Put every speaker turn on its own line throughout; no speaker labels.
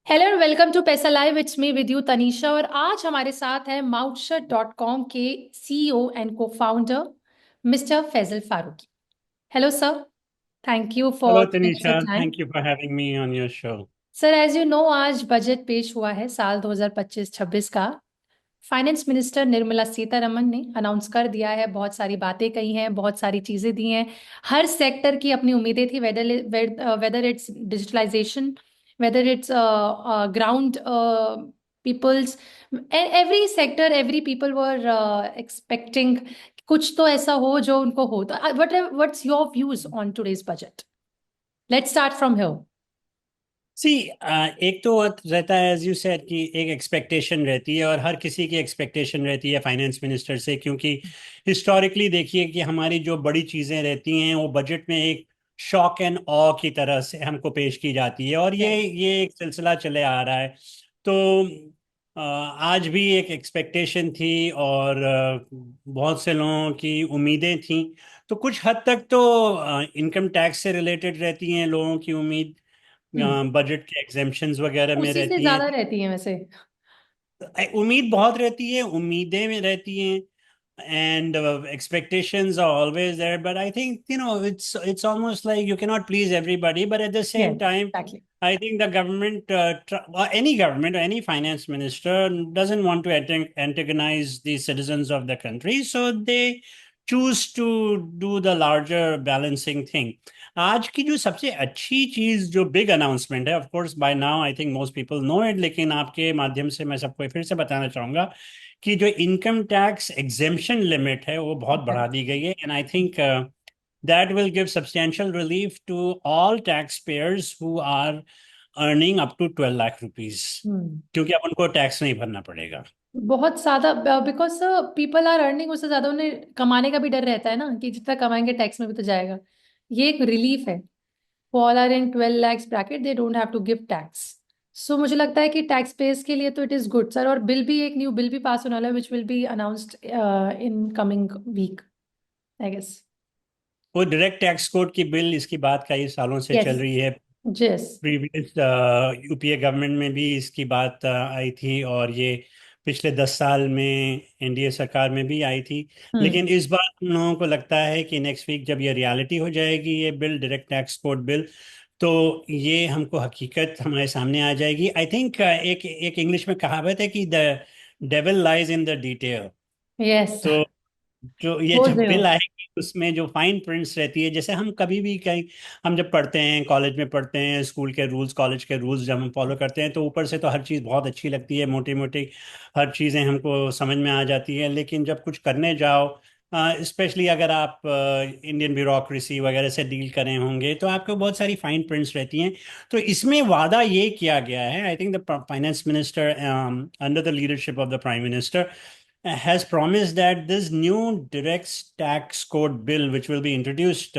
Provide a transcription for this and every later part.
Hello and welcome to Paisa Live. It's me with you Tanisha. और आज हमारे साथ है माउटशट.com के CEO and co founder mister Faisal Farooqui. Hello sir, thank you
Hello,
for giving us
Tanisha.
Time.
Thank you for having me on your show.
Sir, as you know, आज budget पेश हुआ है साल 2025-26 का। फाइनेंस मिनिस्टर निर्मला सीतारमन ने announce कर दिया है, बहुत सारी बातें कही हैं, बहुत सारी चीजें दी हैं। हर सेक्टर की अपनी उम्मीदें थी, whether it's digitalisation, whether it's ground peoples, every sector, every people were expecting कुछ तो ऐसा हो जो उनको हो। तो what's your views on today's budget? Let's start from here.
See, एक तो रहता है एज यू सेड कि एक एक्सपेक्टेशन रहती है और हर किसी की एक्सपेक्टेशन रहती है फाइनेंस मिनिस्टर से, क्योंकि हिस्टोरिकली देखिए कि हमारी जो बड़ी चीज़ें रहती हैं वो बजट में एक शॉक एंड ऑ की तरह से हमको पेश की जाती है, और ये एक सिलसिला चले आ रहा है। तो आज भी एक एक्सपेक्टेशन थी, और बहुत से लोगों की उम्मीदें थी। तो कुछ हद तक तो इनकम टैक्स से रिलेटेड रहती हैं लोगों की उम्मीद,
हम्म।
बजट के एग्जेम्पशंस वगैरह में
उसी से
रहती हैं।
ज्यादा रहती है वैसे।
उम्मीद बहुत रहती है, उम्मीदें में रहती हैं, and expectations are always there, but I think it's almost like you cannot please everybody, but at the same
yes,
time
exactly.
I think the government, or any government or any finance minister, doesn't want to antagonize the citizens of the country, so they choose to do the larger balancing thing. आज की जो सबसे अच्छी चीज, जो big announcement है, of course by now I think most people know it, लेकिन आपके माध्यम से मैं सबको फिर से बताना चाहूंगा कि जो इनकम टैक्स एग्जेम्पशन लिमिट है वो बहुत बढ़ा दी गई है, and I think that will give substantial relief to all tax payers who are earning up to 12 lakh rupees,
hmm.
क्योंकि अब उनको टैक्स नहीं भरना पड़ेगा।
बहुत ज्यादा, बिकॉज पीपल आर अर्निंग, उससे ज्यादा उन्हें कमाने का भी डर रहता है ना, कि जितना कमाएंगे टैक्स में भी तो जाएगा। ये एक रिलीफ है। All are in 12 lakhs bracket, they don't have to give tax. So मुझे लगता है कि टैक्स पेयर्स के लिए तो इट इज गुड सर। और बिल भी, एक न्यू बिल भी पास होने वाला है, which will be announced in coming week, I guess.
वो डायरेक्ट टैक्स कोड की बिल, इसकी बात कई सालों से
यस।
चल रही है।
यस।
प्रीवियस यूपीए गवर्नमेंट में भी इसकी बात आई थी, और ये पिछले 10 साल में एनडीए सरकार में भी आई थी।
हम्म।
लेकिन इस बार हम लोगों को लगता है कि नेक्स्ट वीक जब ये रियलिटी हो जाएगी, ये bill, direct tax code bill, तो ये हमको हकीकत हमारे सामने आ जाएगी। आई थिंक एक एक इंग्लिश में कहावत है कि the devil lies in the detail.
Yes.
तो जो ये
बोल
जब
रहे हो।
बिल आएगी उसमें जो फाइन प्रिंट्स रहती है, जैसे हम कभी भी कहीं, हम जब पढ़ते हैं, कॉलेज में पढ़ते हैं, स्कूल के रूल्स, कॉलेज के रूल्स जब हम फॉलो करते हैं, तो ऊपर से तो हर चीज़ बहुत अच्छी लगती है, मोटी मोटी हर चीज़ें हमको समझ में आ जाती है। लेकिन जब कुछ करने जाओ, स्पेशली अगर आप इंडियन ब्यूरोक्रेसी वगैरह से डील करें होंगे, तो आपको बहुत सारी फाइन प्रिंट्स रहती हैं। तो इसमें वादा ये किया गया है, I think the finance minister under the leadership of the prime minister has promised that this new direct tax code bill, which will be introduced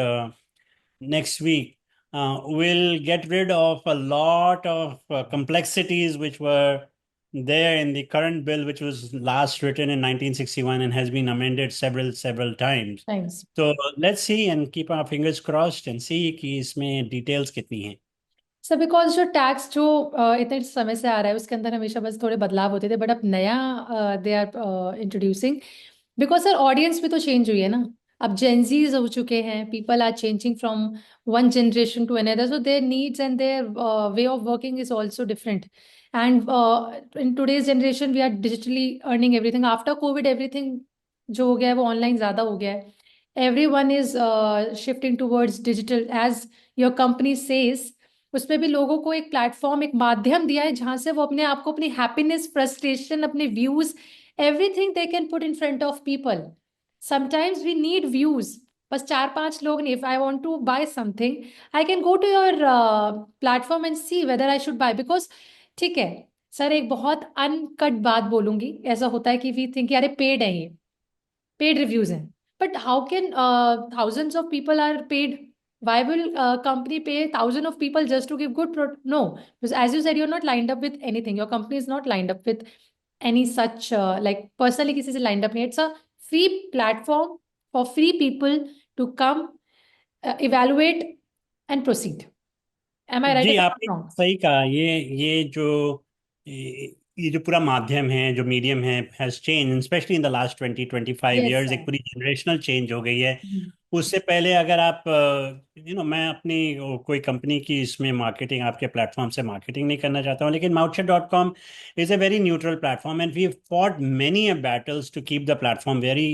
next week, will get rid of a lot of complexities which were there in the current bill, which was last written in 1961 and has been amended several times.
Thanks.
So let's see and keep our fingers crossed and see कि इसमें details कितनी हैं.
Sir, because जो tax जो इतने समय से आ रहा है, उसके अंदर हमेशा बस थोड़े बदलाव होते थे, बट अब नया they are introducing. Because sir, audience भी तो चेंज हुई है ना। अब जेंजीज हो चुके हैं, people are changing from one generation to another, so their needs and their way of working is also different. And in today's generation we are digitally earning everything. After COVID everything जो हो गया है वो online ज़्यादा हो गया है। Every one is shifting towards digital, as your company says. उसमें भी लोगों को एक प्लेटफॉर्म, एक माध्यम दिया है जहां से वो अपने आप को, अपनी हैप्पीनेस, फ्रस्ट्रेशन, अपने views, everything they can put in front of people. Sometimes we need views. बस चार पांच लोग नहीं। If I want to buy something, I can go to your platform and see whether I should buy, because ठीक है sir, एक बहुत uncut बात बोलूंगी। ऐसा होता है कि वी थिंक यार पेड है, ये पेड रिव्यूज हैं। But how can thousands of people are paid? Why will company pay thousands of people just to give good no, because as you said, you're not lined up with anything. Your company is not lined up with any such like personally किसी से lined up नहीं। It's a free platform for free people to come, evaluate and proceed. Am I right
जी,
if
आपने
I wrong?
सही कहा। ये जो पूरा माध्यम है, जो मीडियम है, has change specially in the last 20-25
yes
years.
Sir.
एक पूरी जनरेशनल चेंज हो गई है। उससे पहले अगर आप मैं अपनी कोई कंपनी की इसमें मार्केटिंग, आपके प्लेटफॉर्म से मार्केटिंग नहीं करना चाहता हूँ, लेकिन Mouthshut.com is a very neutral platform and we fought many battles to keep the platform very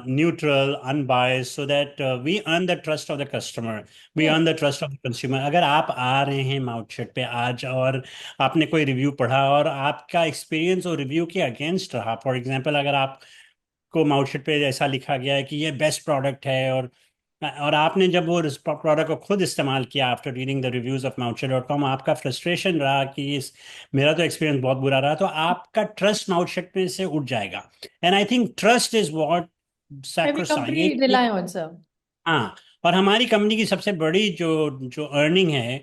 neutral, unbiased, so that we earn the trust of the customer, we
yes.
earn the trust of the consumer. अगर आप आ रहे हैं माउटशेट पे आज और आपने कोई review पढ़ा और आपका एक्सपीरियंस और रिव्यू के अगेंस्ट रहा, फॉर एग्जांपल अगर आपको माउटशेट पे ऐसा लिखा गया है कि ये बेस्ट प्रोडक्ट है, और आपने जब वो प्रोडक्ट को खुद इस्तेमाल किया after reading the reviews of Mouthshut.com, आपका फ्रस्ट्रेशन रहा कि इस मेरा तो एक्सपीरियंस बहुत बुरा रहा, तो आपका ट्रस्ट माउटशेट पे से उठ जाएगा। And I think trust is what
every
sacrosanct
company
ये।
Rely on sir.
हाँ। और हमारी कंपनी की सबसे बड़ी जो जो अर्निंग है,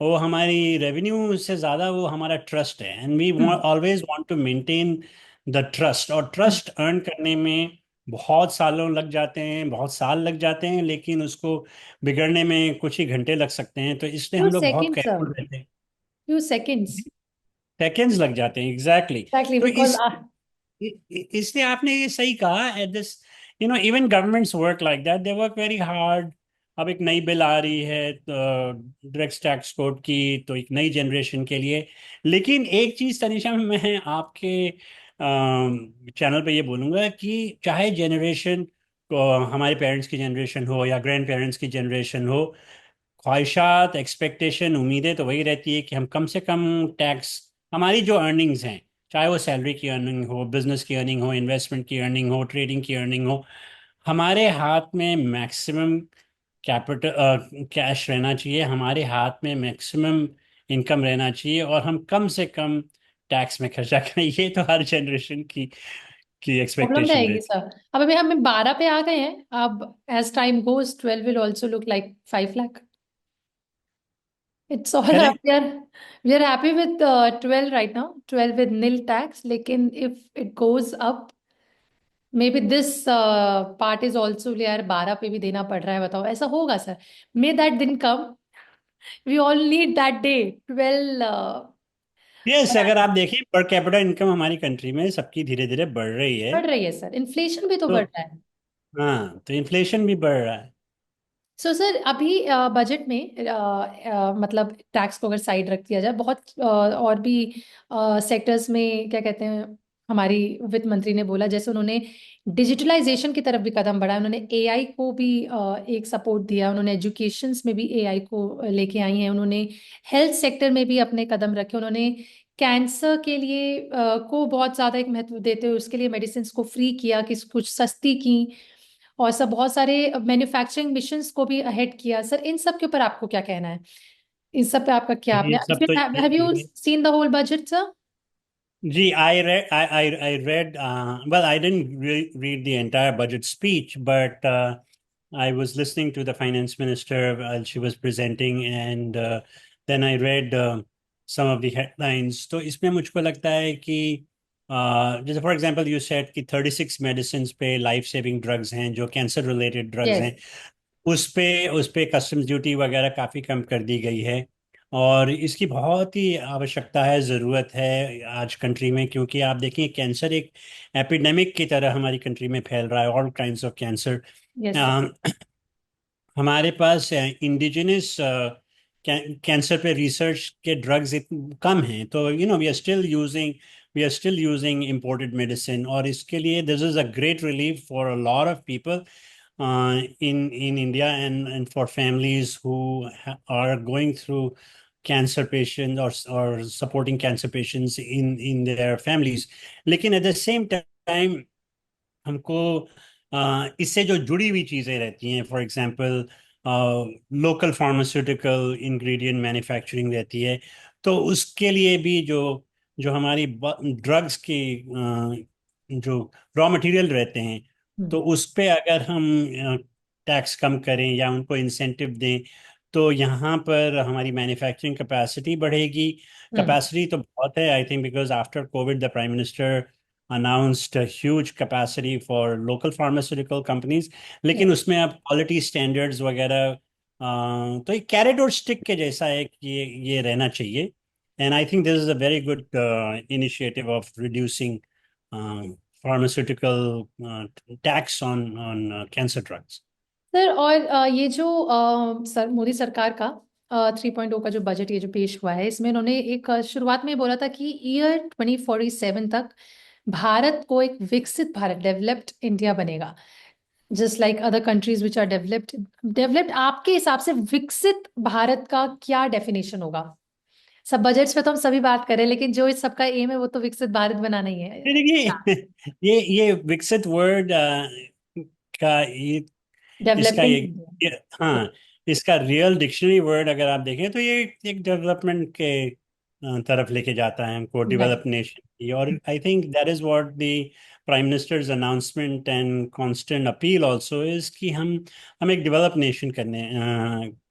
वो हमारी रेवेन्यू से ज़्यादा वो हमारा ट्रस्ट है। And we always want to maintain the trust. और ट्रस्ट अर्न करने में बहुत सालों लग जाते हैं, बहुत साल लग जाते हैं, लेकिन उसको बिगड़ने में कुछ ही घंटे लग सकते हैं। तो इसलिए
फ्यू
हम लोग बहुत
सेकेंड्स सर,
केयरफुल रहते हैं।
Few seconds.
सेकेंड्स लग जाते हैं, एग्जैक्टली
एग्जैक्टली
तो
बिकॉज
इसलिए आपने ये सही कहा। At this even governments work like that, they work very hard. अब एक नई बिल आ रही है डायरेक्ट टैक्स कोड की, तो एक नई जनरेशन के लिए। लेकिन एक चीज तनिषा, मैं आपके चैनल पे ये बोलूंगा कि चाहे जनरेशन को हमारे पेरेंट्स की जनरेशन हो या ग्रैंड पेरेंट्स की जनरेशन हो, ख्वाहिशात, एक्सपेक्टेशन, उम्मीदें तो वही रहती है कि हम कम से कम टैक्स, हमारी जो अर्निंग्स हैं, चाहे वो सैलरी की अर्निंग हो, बिजनेस की अर्निंग हो, इन्वेस्टमेंट की अर्निंग हो, ट्रेडिंग की अर्निंग हो, हमारे हाथ में मैक्सिमम कैपिटल कैश रहना चाहिए, हमारे हाथ में मैक्सिमम इनकम रहना चाहिए, और हम कम से कम टैक्स में खर्चा करें। ये तो हर जनरेशन की
प्रॉब्लम
एक्सपेक्टेशन
रहेगी
रहती
सर। अब अभी हम 12 पे आ गए हैं। अब as time goes 12 will also look like 5 lakh. It's all
है।
We are happy with 12 right now, 12 with nil tax, लेकिन if it goes up maybe this part is also, यार 12 पे भी देना पड़ रहा है, बताओ ऐसा होगा सर? मे दैट दिन come, we all need that day 12।
Yes, अगर आप देखिए पर कैपिटा इनकम हमारी कंट्री में सबकी धीरे धीरे बढ़ रही है।
बढ़ रही है सर, इन्फ्लेशन भी तो
तो
बढ़ रहा है।
हाँ, तो इन्फ्लेशन भी बढ़ रहा है।
सो सर अभी बजट में मतलब टैक्स को अगर साइड रख दिया जाए, बहुत और भी सेक्टर्स में क्या कहते हैं, हमारी वित्त मंत्री ने बोला, जैसे उन्होंने डिजिटलाइजेशन की तरफ भी कदम बढ़ाया, उन्होंने एआई को भी एक सपोर्ट दिया, उन्होंने एजुकेशंस में भी एआई को लेके आई हैं, उन्होंने हेल्थ सेक्टर में भी अपने कदम रखे, उन्होंने कैंसर के लिए को बहुत ज़्यादा एक महत्व देते हुए उसके लिए मेडिसिन को फ्री किया, कि कुछ सस्ती की, और सब बहुत सारे मैन्युफैक्चरिंग मिशंस को भी अहेड किया। सर इन सब के ऊपर आपको क्या कहना है? इन सब पे आपका क्या, आपने
ये सब तो
have you seen the whole budget sir?
जी, I read, well, I didn't read the entire budget speech, but I was listening to the finance minister while she was presenting, and then I read some of the headlines. तो इसमें मुझको लगता है कि जैसे for example you said कि 36 medicine पे life saving drugs हैं, जो कैंसर रिलेटेड ड्रग्स
यस।
हैं, उस पे कस्टम्स ड्यूटी वगैरह काफ़ी कम कर दी गई है। और इसकी बहुत ही आवश्यकता है, ज़रूरत है आज कंट्री में, क्योंकि आप देखिए कैंसर एक एपिडेमिक की तरह हमारी कंट्री में फैल रहा है, all kinds of cancer.
Yes sir.
हमारे पास इंडिजिनस कैंसर पे रिसर्च के ड्रग्स कम हैं, तो we are still using imported medicine, और इसके लिए this is a great relief for a lot of people in India, and for families who are going through cancer patients, or supporting cancer patients in their families. लेकिन at the same time हमको इससे जो जुड़ी हुई चीज़ें रहती हैं, for example local pharmaceutical ingredient manufacturing रहती है, तो उसके लिए भी जो जो हमारी ड्रग्स की जो रॉ मटेरियल रहते हैं, तो उस पे अगर हम टैक्स कम करें या उनको इंसेंटिव दें, तो यहाँ पर हमारी मैन्युफैक्चरिंग कैपेसिटी बढ़ेगी।
हम्म।
कैपेसिटी तो बहुत है, I think, because after Covid the prime minister announced a huge capacity for local pharmaceutical companies, लेकिन
यस।
उसमें अब क्वालिटी स्टैंडर्ड्स वगैरह तो एक कैरेट और स्टिक के जैसा है कि ये रहना चाहिए। And I think this is a very good initiative of reducing pharmaceutical tax on on cancer drugs.
Sir और ये जो मोदी सरकार का 3.0 का जो बजट ये जो पेश हुआ है, इसमें उन्होंने एक शुरुआत में ही बोला था कि ईयर 2047 तक भारत को एक विकसित भारत, डेवलप्ड इंडिया बनेगा, just like other countries which are developed. Developed आपके हिसाब से विकसित भारत का क्या डेफिनेशन होगा? सब बजट्स पे तो हम सभी बात करें, लेकिन जो इस सबका एम है वो तो विकसित भारत बनाना ही है।
ये देखिए, ये विकसित वर्ड का इसका
डेवलपिंग
ये हाँ, इसका रियल डिक्शनरी वर्ड अगर आप देखें तो ये एक डेवलपमेंट के तरफ लेके जाता है हमको,
इंडिया।
डेवलप नेशन की। और आई think that is what the prime ministers announcement and constant appeal also is कि हम एक डेवलप नेशन करने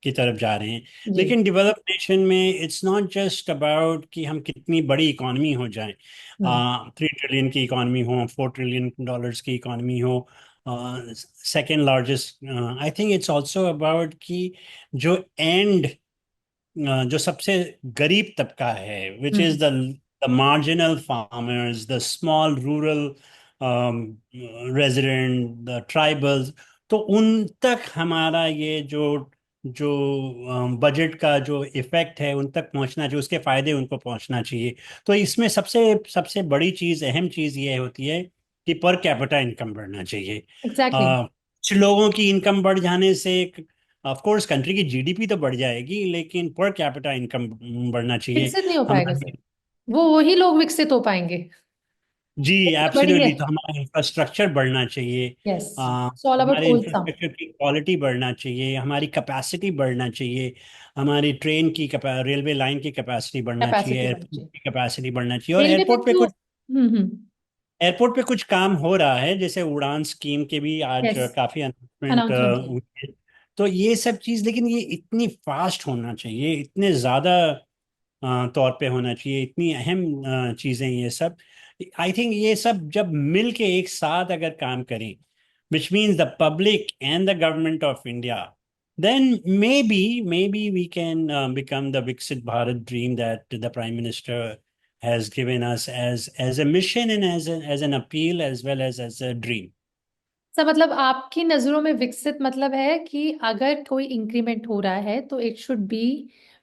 की तरफ जा रहे हैं।
जी।
लेकिन डेवलप नेशन में इट्स नॉट जस्ट अबाउट कि हम कितनी बड़ी इकॉनमी हो जाए,
हम्म।
3 ट्रिलियन की इकॉनमी हो, $4 ट्रिलियन की इकॉनमी हो, second largest. I think it's also about कि जो एंड जो सबसे गरीब तबका है, which
hmm.
Is the marginal farmers, the small rural resident, the tribals, तो उन तक हमारा ये जो जो बजट का जो इफेक्ट है उन तक पहुंचना चाहिए, उसके फायदे उनको पहुंचना चाहिए। तो इसमें सबसे सबसे बड़ी चीज, अहम चीज ये होती है कि पर कैपिटा इनकम बढ़ना चाहिए।
एग्जैक्टली।
कुछ लोगों की इनकम बढ़ जाने से ऑफ कोर्स कंट्री की जीडीपी तो बढ़ जाएगी, लेकिन पर कैपिटा इनकम बढ़ना चाहिए
विकसित नहीं हो पाएगा सर,
हमारे।
वो वही लोग विकसित हो पाएंगे।
जी
तो बड़ी है।
एब्सोल्युटली, तो हमारा इंफ्रास्ट्रक्चर बढ़ना चाहिए,
यस, इट्स ऑल अबाउट
हमारे
होलसम।
इंफ्रास्ट्रक्चर की क्वालिटी बढ़ना चाहिए, हमारी कैपेसिटी बढ़ना चाहिए, हमारी ट्रेन की रेलवे लाइन की कैपेसिटी बढ़ना चाहिए,
कैपेसिटी बढ़नी
एयरपोर्ट
चाहिए।
की कैपेसिटी बढ़ना चाहिए। और
रेलवे तक तो।
एयरपोर्ट पे कुछ काम हो रहा है, जैसे उड़ान स्कीम के भी आज
यस,
काफी अनाउंसमेंट
अनाउंसमेंट है।
हुई है। तो ये सब चीज, लेकिन ये इतनी फास्ट होना चाहिए, इतने ज्यादा तौर पे होना चाहिए, इतनी अहम चीजें ये सब। आई थिंक ये सब जब मिल के एक साथ अगर काम करें, which means the public and the government of India, then maybe we can become the Viksit Bharat dream that the Prime Minister has given us as a mission and as an appeal as well as a dream.
Sir मतलब आपकी नज़रों में विकसित मतलब है कि अगर कोई इंक्रीमेंट हो रहा है तो it should be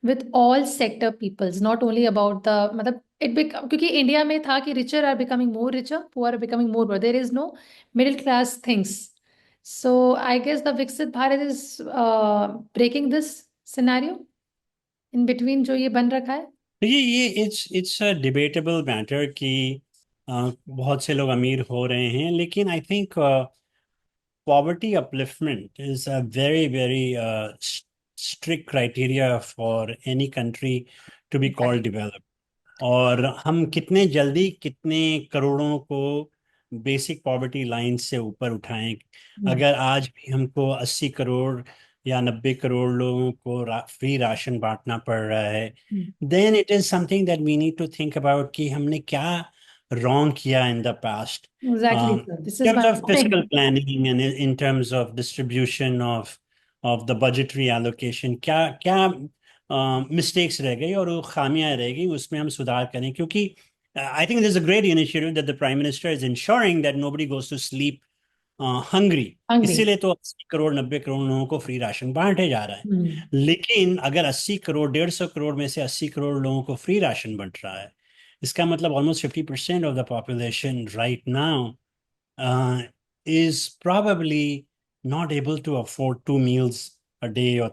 with all sector peoples, not only about the, मतलब क्योंकि इंडिया में था कि richer are becoming more richer, poor are becoming more poor, there is no middle class things. So I guess the Viksit Bharat is breaking this scenario in between जो ये बन रखा है।
तो ये इट्स अ डिबेटेबल मैटर कि बहुत से लोग अमीर हो रहे हैं, लेकिन I think poverty upliftment is a very strict criteria for any country to be called developed. और हम कितने जल्दी कितने करोड़ों को बेसिक पॉवर्टी लाइन से ऊपर उठाएं।
हम्म।
अगर आज भी हमको 80 करोड़ या 90 करोड़ लोगों को फ्री राशन बांटना पड़ रहा है, then it is something that we need to think about कि हमने क्या रॉन्ग किया in the past,
exactly sir, this is
terms
one
of
thing.
fiscal planning and in terms of distribution of the budgetary allocation, क्या क्या mistakes रह गई और वो खामियां रह गई, उसमें हम सुधार करें। क्योंकि I think this a great initiative that the prime minister is ensuring that nobody goes to sleep hungry.
Hungry.
इसीलिए तो 80 करोड़ 90 करोड़ लोगों को फ्री राशन बांटे जा रहा है।
हम्म।
लेकिन अगर 80 करोड़ 150 करोड़ में से 80 करोड़ लोगों को फ्री राशन बंट रहा है, इसका मतलब almost 50% of the population right now uh, is probably not able to afford 2 meals a day or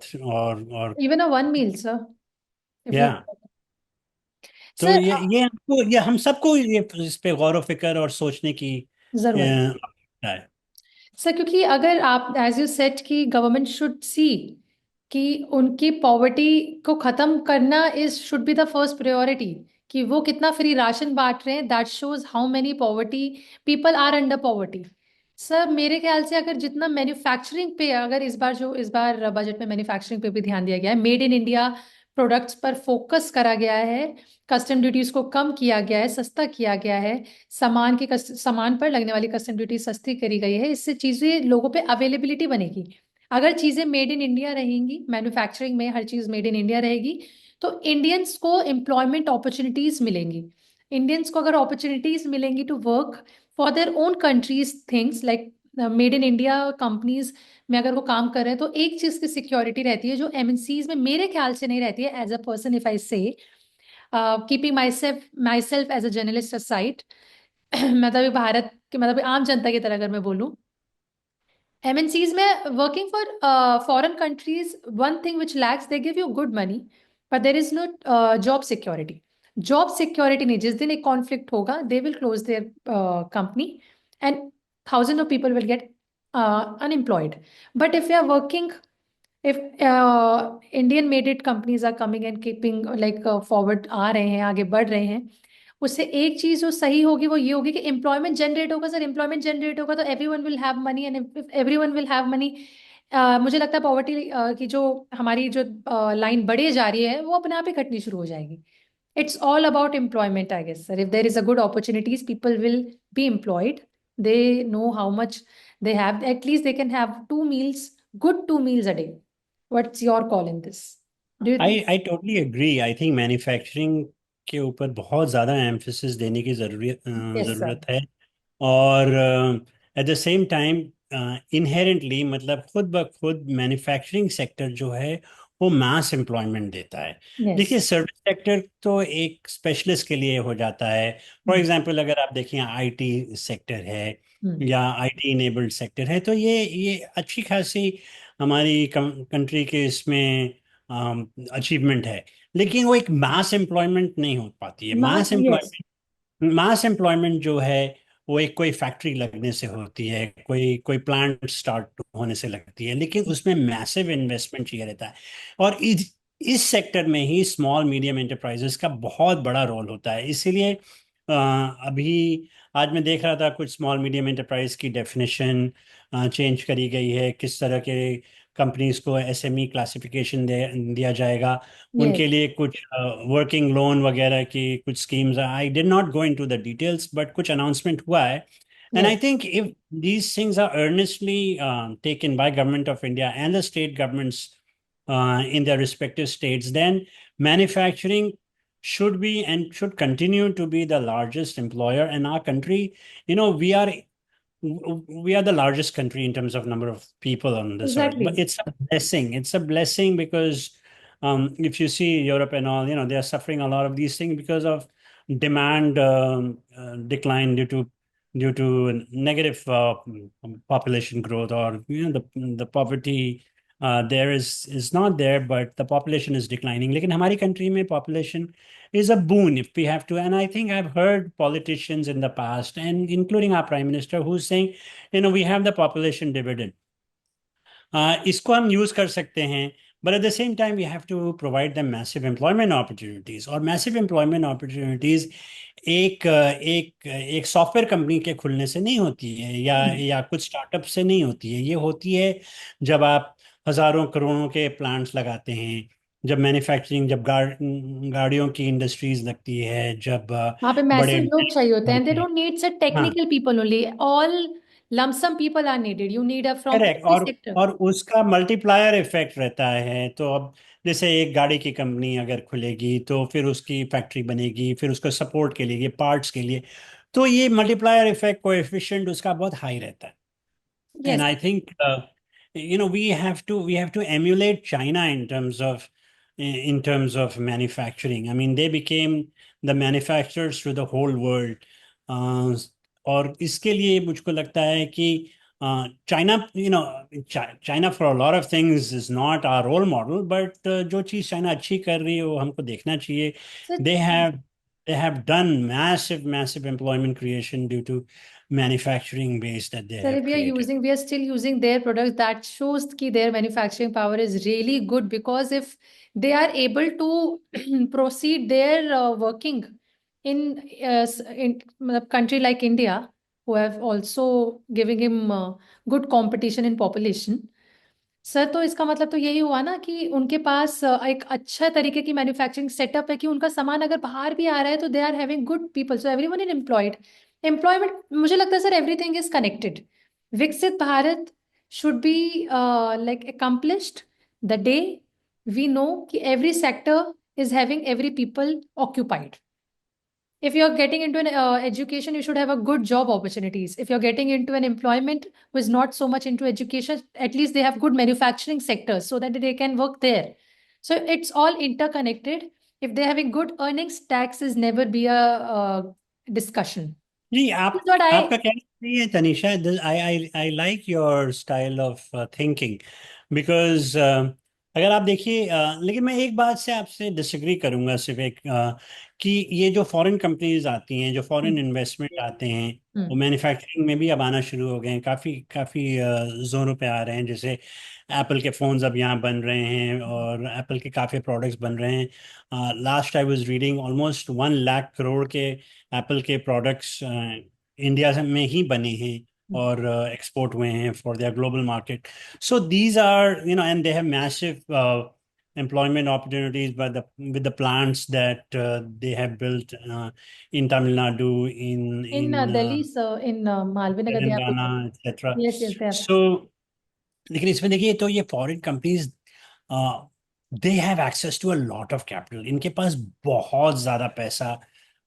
even a one meal sir, if you.
yeah। तो
सर
ये हमको, ये हम सबको ये इस पे गौर व फिक्र और सोचने की
जरूरत
आवश्यकता है।
सर, क्योंकि अगर आप एज यू सेट कि गवर्नमेंट शुड सी कि उनकी पॉवर्टी को खत्म करना is should be the first priority, कि वो कितना फ्री राशन बांट रहे हैं, that shows how many poverty people are under poverty. Sir मेरे ख्याल से अगर जितना मैन्युफैक्चरिंग पे, अगर इस बार बजट में मैन्युफैक्चरिंग पे भी ध्यान दिया गया है, मेड इन इंडिया प्रोडक्ट्स पर फोकस करा गया है, कस्टम ड्यूटीज को कम किया गया है, सस्ता किया गया है, सामान पर लगने वाली कस्टम ड्यूटी सस्ती करी गई है, इससे चीजें लोगों पे अवेलेबिलिटी बनेगी। अगर चीजें मेड इन इंडिया रहेंगी, मैन्युफैक्चरिंग में हर चीज मेड इन इंडिया रहेगी, तो इंडियंस को एम्प्लॉयमेंट अपॉर्चुनिटीज मिलेंगी। इंडियंस को अगर अपॉर्चुनिटीज मिलेंगी to work for their own countries things like made in India companies में अगर वो काम कर रहे हैं, तो एक चीज की सिक्योरिटी रहती है जो एमएनसीज में मेरे ख्याल से नहीं रहती है। As a person if I say, keeping myself as a journalist aside, मतलब ये भारत के, मतलब आम जनता की तरह अगर मैं बोलूं, MNCs में working for foreign countries, one thing which lacks, they give you good money but there is no job security. Job security नहीं, जिस दिन एक कॉन्फ्लिक्ट होगा they will close their company and thousand of people will get unemployed. But if you are working, if Indian made it companies are coming and keeping like forward आ रहे हैं, आगे बढ़ रहे हैं, उससे एक चीज जो सही होगी वो ये होगी कि एम्प्लॉयमेंट जनरेट होगा। सर एम्प्लॉयमेंट जनरेट होगा तो everyone will have money, and if everyone will have money, मुझे लगता है पॉवर्टी की जो हमारी जो लाइन बढ़े जा रही है वो अपने आप ही घटनी शुरू हो जाएगी। It's all about employment, I guess, sir. If there is a good opportunities, people will be employed. They know how much they have. At least they can have 2 meals, good 2 meals a day. What's your call in this? Do you think?
I totally agree. I think manufacturing के ऊपर बहुत ज़्यादा emphasis देने की
Yes, sir.
ज़रूरत है। और at the same time inherently, मतलब खुद ब खुद मैन्युफैक्चरिंग सेक्टर जो है वो मास एम्प्लॉयमेंट देता है। देखिए,
Yes.
सर्विस सेक्टर तो एक स्पेशलिस्ट के लिए हो जाता है। For
Hmm.
एग्जांपल, अगर आप देखें आईटी सेक्टर है
Hmm.
या आईटी इनेबल्ड सेक्टर है, तो ये अच्छी खासी हमारी कंट्री के इसमें अचीवमेंट है। लेकिन वो एक मास एम्प्लॉयमेंट नहीं हो पाती है।
Mass, yes.
मास एम्प्लॉयमेंट जो है वो एक कोई फैक्ट्री लगने से होती है, कोई कोई प्लांट स्टार्ट होने से लगती है, लेकिन उसमें मैसिव इन्वेस्टमेंट चाहिए रहता है। और इस सेक्टर में ही स्मॉल मीडियम एंटरप्राइजेस का बहुत बड़ा रोल होता है। इसीलिए अभी आज मैं देख रहा था कुछ स्मॉल मीडियम एंटरप्राइज की डेफिनेशन चेंज करी गई है, किस तरह के कंपनीज को एसएमई क्लासिफिकेशन दिया जाएगा।
Yes.
उनके लिए कुछ वर्किंग लोन वगैरह की कुछ schemes. I did not go into the details, but कुछ अनाउंसमेंट हुआ है। And
Yes.
I think if these things are earnestly taken by government of India and the state governments in their respective states, then manufacturing should be and should continue to be the largest employer in our country. You know, we are the largest country in terms of number of people on this earth, but
Exactly.
it's a blessing. It's a blessing because if you see Europe and all, they are suffering a lot of these things because of demand decline due to negative population growth, or the poverty there is not there, but the population is declining. लेकिन हमारी country में population is a boon if we have to. And I think I've heard politicians in the past, and including our prime minister, who's saying, we have the population dividend. इसको हम use कर सकते हैं, but at the same time we have to provide them massive employment opportunities। और massive employment opportunities एक software company के खुलने से नहीं होती है,
Hmm.
या कुछ स्टार्टअप से नहीं होती है। ये होती है जब आप हजारों करोड़ों के प्लांट्स लगाते हैं, जब मैन्युफैक्चरिंग, जब गाड़ियों की इंडस्ट्रीज लगती है, जब
वहाँ पे
बड़े
मैसिव लोग चाहिए होते हैं, दे
बनते हैं।
डोंट नीड सर
हाँ,
technical people only, all lump sum people are needed, you need a from
correct.
Every sector.
और उसका मल्टीप्लायर इफेक्ट रहता है। तो अब जैसे एक गाड़ी की कंपनी अगर खुलेगी तो फिर उसकी फैक्ट्री बनेगी, फिर उसको सपोर्ट के लिए, पार्ट्स के लिए, तो ये मल्टीप्लायर इफेक्ट कोएफिशिएंट उसका बहुत हाई रहता है। And
yes
I think we have to emulate China in terms of manufacturing. I mean, they became the manufacturers to the whole world. Uh, और इसके लिए मुझको लगता है कि China, China for a lot of things is not our role model, but जो चीज़ China अच्छी कर रही है वो हमको देखना चाहिए।
Sir.
They have they have done massive employment creation due to manufacturing base that they
Sir,
have
if
created.
we are still using their products, that shows that their manufacturing power is really good, because if they are able to proceed their working in मतलब country like India, who have also giving him good competition in population, sir तो इसका मतलब तो यही हुआ ना कि उनके पास एक अच्छा तरीके की मैन्युफैक्चरिंग सेटअप है कि उनका सामान अगर बाहर भी आ रहा है तो they are having good people, so everyone is employed. Employment, मुझे लगता है सर एवरीथिंग इज कनेक्टेड। विकसित Bharat should be like accomplished the day we know कि every sector is having every people occupied. If you're getting into an education, you should have a good job opportunities. If you're getting into an employment who is not so much into education, at least they have good manufacturing sectors so that they can work there. So it's all interconnected. If they're having good earnings, tax is never be a discussion.
Ji,
This
आप
is what I.
आपका कहना सही है Tanisha. I like your style of thinking, because अगर आप देखिए, लेकिन मैं एक बात से आपसे डिसएग्री करूंगा सिर्फ एक, कि ये जो फॉरेन कंपनीज आती हैं, जो फॉरेन
Hmm.
इन्वेस्टमेंट आते हैं, वो
Hmm.
मैन्युफैक्चरिंग में भी अब आना शुरू हो गए हैं. काफ़ी काफ़ी जोरों पे आ रहे हैं. जैसे एप्पल के फ़ोन्स अब यहाँ बन रहे हैं और एप्पल के काफ़ी प्रोडक्ट्स बन रहे हैं. Last I was reading almost 1 lakh crore के एप्पल के प्रोडक्ट्स इंडिया में ही बने हैं और एक्सपोर्ट हुए हैं for their global market. So these are, and they have massive employment opportunities with the plants that they have built in Tamil Nadu,
In Delhi, sir, in Malvi Nagar, they have big.
Telangana, etc.
Yes, yes, they have.
So, लेकिन इसमें देखिए, तो ये foreign companies they have access to a lot of capital. इनके पास बहुत ज़्यादा पैसा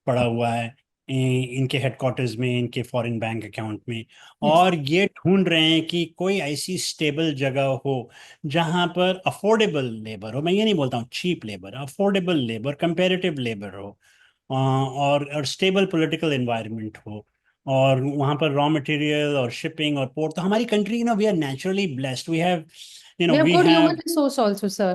पड़ा हुआ है इनके हेडक्वार्टर्स में, इनके फॉरेन बैंक अकाउंट में.
Yes.
और ये ढूंढ रहे हैं कि कोई ऐसी स्टेबल जगह हो जहां पर अफोर्डेबल लेबर हो. मैं ये नहीं बोलता हूँ cheap labour, affordable labour, comparative labour हो, और स्टेबल पॉलिटिकल एनवायरनमेंट हो, और वहाँ पर रॉ मटेरियल और शिपिंग और पोर्ट. तो हमारी country, we are naturally blessed.
We have
we
good human
have
resource also, sir.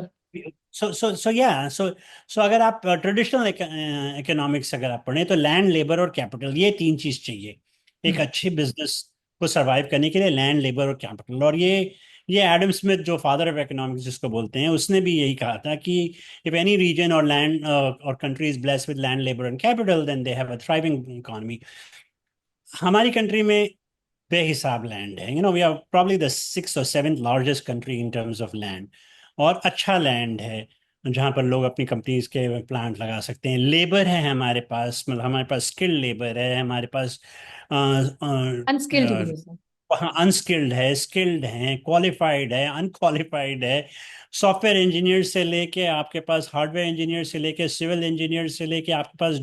So अगर आप ट्रेडिशनल इकोनॉमिक्स अगर आप पढ़ें, तो लैंड, लेबर और कैपिटल, ये तीन चीज चाहिए एक
Hmm.
अच्छे बिजनेस को सरवाइव करने के लिए. लैंड, लेबर और कैपिटल. और ये एडम स्मिथ, जो फादर ऑफ इकोनॉमिक्स जिसको बोलते हैं, उसने भी यही कहा था कि इफ एनी रीजन और लैंड और country is blessed with land, labour and capital, then they have a thriving economy. हमारी कंट्री में बेहिसाब लैंड है. We are probably the 6th or 7th largest country in terms of land. और अच्छा land है जहाँ पर लोग अपनी कंपनीज के प्लांट लगा सकते हैं. लेबर है हमारे पास, मतलब हमारे पास स्किल्ड लेबर है, हमारे पास
Unskilled भी है, sir.
अनस्किल्ड है, स्किल्ड है, क्वालिफाइड है, अनक्वालिफाइड है. सॉफ्टवेयर इंजीनियर से लेके आपके पास हार्डवेयर इंजीनियर से लेके सिविल इंजीनियर से लेके आपके पास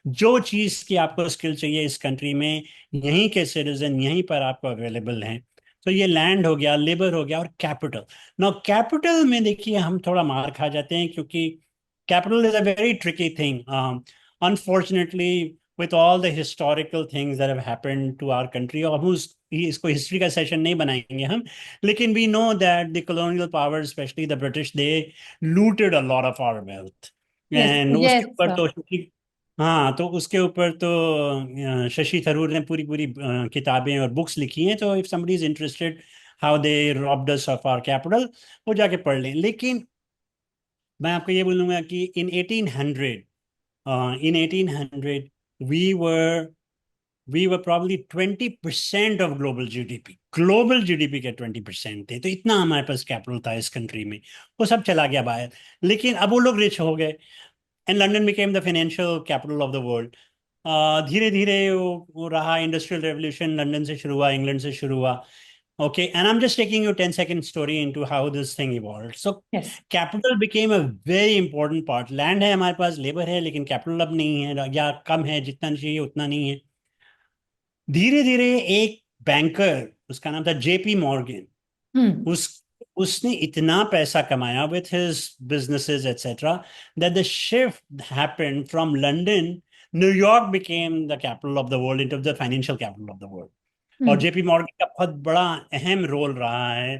जो चीज़ की आपको स्किल चाहिए इस कंट्री में, यहीं के सिटीजन यहीं पर आपको अवेलेबल हैं. तो ये लैंड हो गया, लेबर हो गया, और कैपिटल. नाउ कैपिटल में देखिए हम थोड़ा मार खा जाते हैं, क्योंकि capital is a very tricky thing. Unfortunately, with all the historical things that have happened to our country, और हम इसको हिस्ट्री का सेशन नहीं बनाएंगे हम, लेकिन we know that the colonial powers, especially the British, they looted a lot of our wealth.
Yes,
And उसके
yes,
ऊपर
sir.
तो हाँ, तो उसके ऊपर तो शशि थरूर ने पूरी पूरी किताबें और बुक्स लिखी हैं. तो if somebody is interested how they robbed us of our capital, वो जाके पढ़ लें. लेकिन मैं आपको ये बोलूँगा कि in 1800 we were we were probably 20% of global GDP. Global GDP के 20% थे. तो इतना हमारे पास कैपिटल था इस कंट्री में. वो सब चला गया बाहर. लेकिन अब वो लोग रिच हो गए, and London became the financial capital of the world. धीरे धीरे वो रहा. इंडस्ट्रियल रेवोल्यूशन लंदन से शुरू हुआ, इंग्लैंड से शुरू हुआ. Okay, and I'm just taking you 10-second story into how this thing evolved. So,
Yes.
capital became a very important part. Land है हमारे पास, लेबर है, लेकिन कैपिटल अब नहीं है, या कम है, जितना चाहिए उतना नहीं है. धीरे धीरे एक बैंकर, उसका नाम था जेपी मॉर्गन,
Hmm.
उस उसने इतना पैसा कमाया with his businesses etcetera, that the shift happened from London. New York became the capital of the world, in terms of financial capital of the world. और
Hmm.
जेपी मॉर्गन का बहुत बड़ा अहम रोल रहा है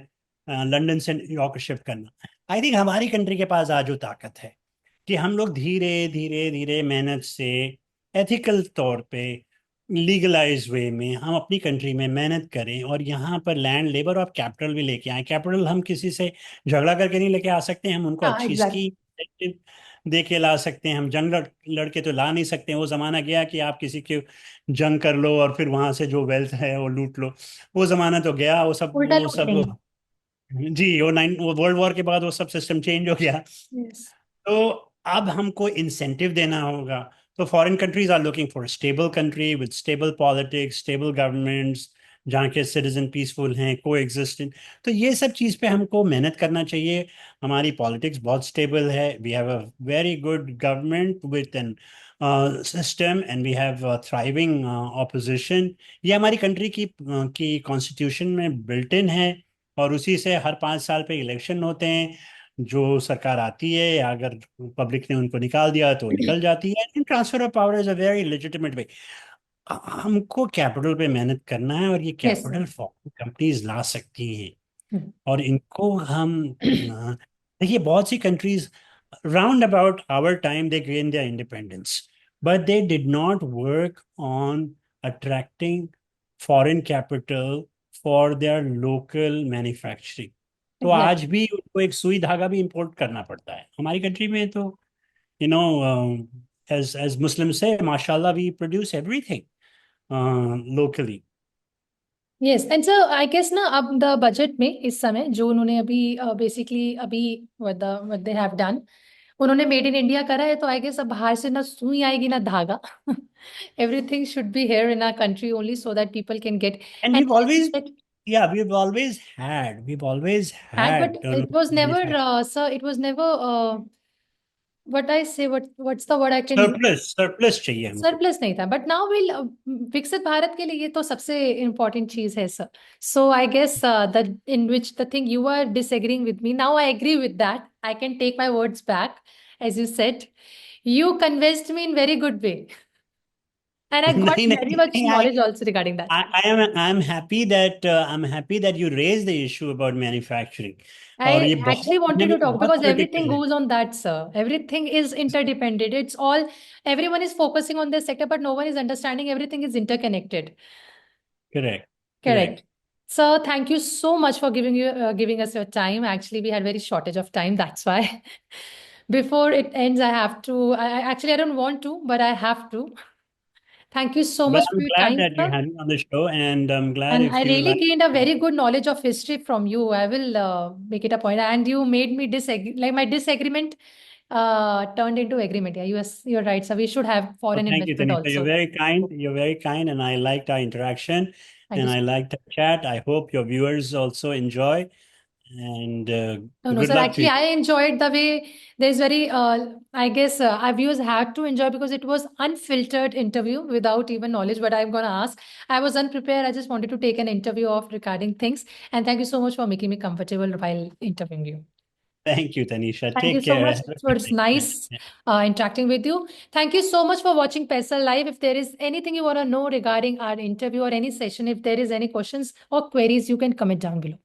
लंदन से न्यूयॉर्क शिफ्ट करना. I think हमारी कंट्री के पास आज वो ताकत है कि हम लोग धीरे धीरे धीरे मेहनत से, एथिकल तौर पे, लीगलाइज वे में हम अपनी कंट्री में मेहनत करें, और यहाँ पर लैंड, लेबर और कैपिटल भी लेके आए. कैपिटल हम किसी से झगड़ा करके नहीं लेके आ सकते, हम उनको
हाँ,
अच्छी
exactly.
इसकी दे के ला सकते हैं. हम जंग लड़के तो ला नहीं सकते. वो जमाना गया कि आप किसी के जंग कर लो और फिर वहां से जो वेल्थ है वो लूट लो. वो जमाना तो गया. वो सब
उल्टा
वो
लूट
सब
लेंगे.
जी, वो वर्ल्ड वॉर के बाद वो सब सिस्टम चेंज हो गया.
Yes.
तो अब हमको इंसेंटिव देना होगा. तो foreign countries are looking for stable country with stable politics, stable governments, जहाँ के सिटीजन पीसफुल हैं, को एग्जिस्टेंट। तो ये सब चीज़ पे हमको मेहनत करना चाहिए। हमारी पॉलिटिक्स बहुत स्टेबल है, we have a very good government with an system, and we have thriving opposition. ये हमारी कंट्री की कॉन्स्टिट्यूशन में बिल्ट इन है, और उसी से हर 5 साल पे इलेक्शन होते हैं। जो सरकार आती है, या अगर पब्लिक ने उनको निकाल दिया तो निकल जाती है। Transfer of power is a very legitimate way. हमको कैपिटल पे मेहनत करना है, और ये
yes sir.
Capital foreign companies ला सकती हैं। और इनको हम देखिए, बहुत सी countries round about our time they gain their independence, but they did not work on attracting foreign capital for their local manufacturing. तो आज
एग्जैक्टली।
भी उनको एक सुई धागा भी इंपोर्ट करना पड़ता है। हमारी कंट्री में तो you know as Muslims say, mashallah, we produce everything locally.
Yes and sir I guess ना अब द बजट में इस समय जो उन्होंने अभी बेसिकली अभी व्हाट दे हैव डन, उन्होंने मेड इन इंडिया करा है, तो आई गेस अब बाहर से ना सुई आएगी ना धागा। Everything should be here in our country only so that people can get.
And
and
we've always, yeah, we've always
had but
had
it was never
manufacturing
sir, it was never what I say, what's the word I can use,
surplus चाहिए हमको।
Surplus नहीं था, but now will विकसित भारत के लिए ये तो सबसे इम्पोर्टेंट चीज है सर। So I guess the in which the thing you are disagreeing with me, now I agree with that, I can take my words back, as you said, you convinced me in very good way, and I got
नहीं
very
नहीं
much
नहीं,
knowledge also regarding that.
I'm happy that you raised the issue about manufacturing। और ये
I actually
बहुत सुनने
wanted
में
to talk
बहुत
because everything
political है।
goes on that, sir. Everything is interdependent. It's all, everyone is focusing on their sector, but no one is understanding everything is interconnected.
Correct,
Correct.
Correct.
Sir, thank you so much for giving us your time. Actually, we had very shortage of time. That's why. Before it ends, I have to. Actually, I don't want to, but I have to. Thank you so
But
much for
I'm
your
glad
time,
that you
sir.
had me on the show, and I'm glad
And I
if you
really
like.
gained a very good knowledge of history from you. I will make it a point. And you made me disagree. Like my disagreement turned into agreement. Yeah, you're right. So we should have
Well,
foreign
thank you,
investment
Tanisha. You're
also.
very kind. You're very kind, and I liked our interaction,
Thank you
and
so
I
much.
liked the chat. I hope your viewers also enjoy, and
No, no,
good
sir.
luck to
Actually,
you.
I enjoyed the way there's very, I guess our viewers had to enjoy because it was unfiltered interview without even knowledge. But I'm going to ask. I was unprepared. I just wanted to take an interview of regarding things. And thank you so much for making me comfortable while interviewing you.
Thank you, Tanisha.
Thank you
Take
so
care.
much.
Have a
It
good
was
night.
nice interacting with you. Thank you so much for watching Paisa Live. If there is anything you want to know regarding our interview or any session, if there is any questions or queries, you can comment down below.